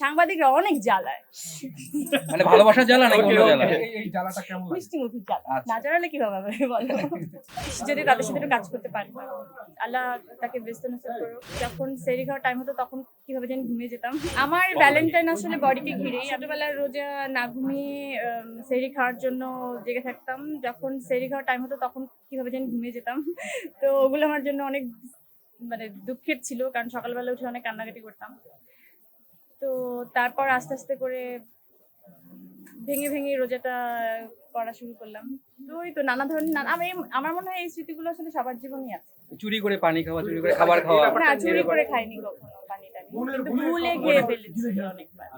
সাংবাদিকরা অনেক জ্বালায়, মানে ভালোবাসার জ্বালা নাকি অন্য জ্বালা? এই জ্বালাটা কেমন লাগে? মিষ্টি মুখের জ্বালা। আচ্ছা। না জ্বালালে কিভাবে হবে বলো? যদি তাদের সাথে একটু কাজ করতে পারতাম, আল্লাহ তাকে ব্যস্ত নসিব করুক। যখন সেহরি খাওয়ার টাইম হতো তখন কিভাবে যেন ঘুমিয়ে যেতাম। আমার ভ্যালেন্টাইন আসলে বডিকে ঘিরেই। ছোটবেলায় রোজা না ঘুমিয়ে সেহরি খাওয়ার জন্য জেগে থাকতাম। যখন সেহরি খাওয়ার টাইম হতো তখন কিভাবে যেন ঘুমিয়ে যেতাম। তো ওগুলো আমার জন্য অনেক মানে দুঃখের ছিল, কারণ সকালবেলা উঠে অনেক কান্নাকাটি করতাম। তো তারপর আস্তে আস্তে করে ভেঙে ভেঙে রোজাটা করা শুরু করলাম। তো ওই তো নানা ধরনের আমার মনে হয় এই স্মৃতিগুলো আসলে সবার জীবনেই আছে। চুরি করে পানি খাওয়া, চুরি করে খাবার খাওয়া। না, চুরি করে খাইনি কখনো পানি টানি, কিন্তু ভুলে খেয়ে ফেলেছি অনেকবার।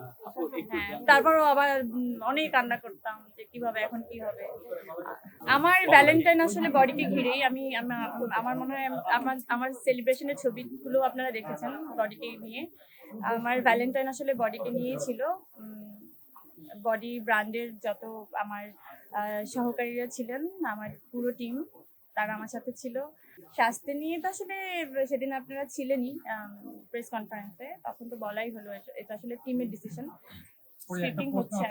হ্যাঁ, তারপরও আবার অনেক কান্না করতাম যে কিভাবে এখন কি হবে। আমার ভ্যালেন্টাইন আসলে বডিকে ঘিরেই। আমার মনে হয় আমার সেলিব্রেশনের ছবিগুলো আপনারা দেখেছেন বডিকে নিয়ে। আমার ভ্যালেন্টাইন আসলে বডিকে নিয়েই ছিল। বডি ব্র্যান্ডের যত আমার সহকারীরা ছিলেন, আমার পুরো টিম, তারা আমার সাথে ছিল। স্বাস্থ্য নিয়ে তো আসলে সেদিন আপনারা ছিলেনই প্রেস কনফারেন্সে, তখন তো বলাই হলো এটা আসলে টিমের ডিসিশন। স্ক্রিপ্টিং হচ্ছে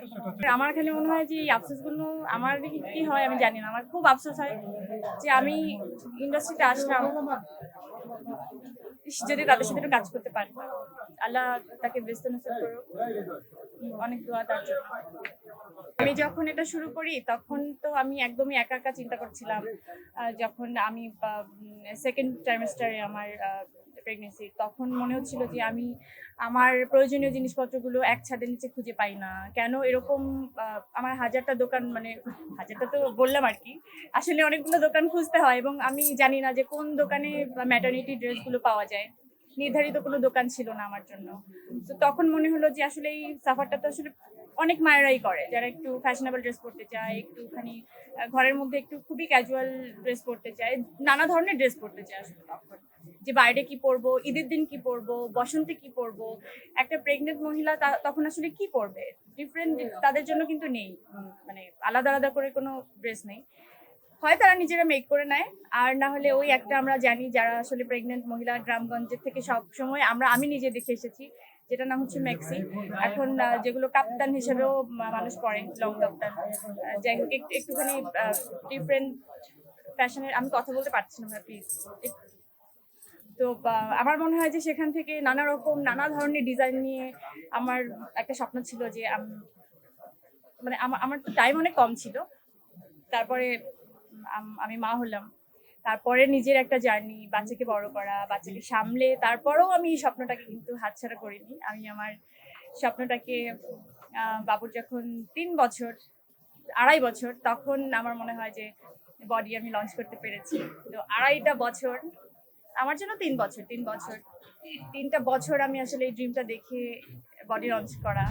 আমার খালি মনে হয় যে এই আফসোসগুলো আমার কি হয় আমি জানি না। আমার খুব আফসোস হয় যে আমি ইন্ডাস্ট্রিতে আসলাম, যদি তাদের সাথে একটু কাজ করতে পারতাম, আল্লাহ তাকে ব্যস্ত নসিব করুক। অনেক দোয়া তার জন্য। আমি যখন এটা শুরু করি তখন তো আমি একদমই একা একা চিন্তা করছিলাম। যখন আমি সেকেন্ড ট্রাইমেস্টারে আমার প্রেগনেন্সি, তখন মনে হচ্ছিল যে আমি আমার প্রয়োজনীয় জিনিসপত্রগুলো এক ছাদের নিচে খুঁজে পাই না। কেন এরকম আমার হাজারটা দোকান, মানে হাজারটা তো বললাম আর কি, আসলে অনেকগুলো দোকান খুঁজতে হয় এবং আমি জানি না যে কোন দোকানে ম্যাটারনিটি ড্রেসগুলো পাওয়া যায়। নির্ধারিত কোনো দোকান ছিল না আমার জন্য। তো তখন মনে হলো যে আসলে এই সাফারটা তো আসলে অনেক মায়েরাই করে, যারা একটু ফ্যাশনেবল ড্রেস পরতে চায়, একটুখানি ঘরের মধ্যে একটু খুবই ক্যাজুয়াল ড্রেস পরতে চায়, নানা ধরনের ড্রেস পরতে চায় আসলে। তখন যে বাইরে কি পরবো, ঈদের দিন কি পরবো, বসন্তে কি পরবো, একটা প্রেগনেন্ট মহিলা তখন আসলে কি পরবে, ডিফারেন্ট তাদের জন্য কিন্তু নেই, মানে আলাদা আলাদা করে কোনো ড্রেস নেই। হয় তারা নিজেরা মেক করে নেয়, আর না হলে ওই একটা আমরা জানি যারা আসলে প্রেগনেন্ট মহিলা গ্রামগঞ্জের থেকে সব সময় আমি নিজে দেখে এসেছি, যেটা নাম হচ্ছে ম্যাক্সি। এখন যেগুলো কাপ্তান হিসেবেও মানুষ পরে, লং কাপ্তান। যাই হোক, একটুখানি ডিফারেন্ট ফ্যাশনের, আমি কথা বলতে পারছি না প্লিজ। তো আমার মনে হয় যে সেখান থেকে নানা ধরনের ডিজাইন নিয়ে আমার একটা স্বপ্ন ছিল যে মানে আমার টাইম অনেক কম ছিল। তারপরে আমি মা হলাম, তারপরে নিজের একটা জার্নি, বাচ্চাকে বড় করা, বাচ্চাকে সামলে, তারপরেও আমি এই স্বপ্নটাকে কিন্তু হাতছাড়া করিনি। আমি আমার স্বপ্নটাকে বাবুর যখন 2.5 বছর, তখন আমার মনে হয় যে বডি আমি লঞ্চ করতে পেরেছি। তো 2.5টা বছর আমার জন্য 3 বছর 3টা বছর আমি আসলে এই ড্রিমটা দেখে বডি লঞ্চ করা।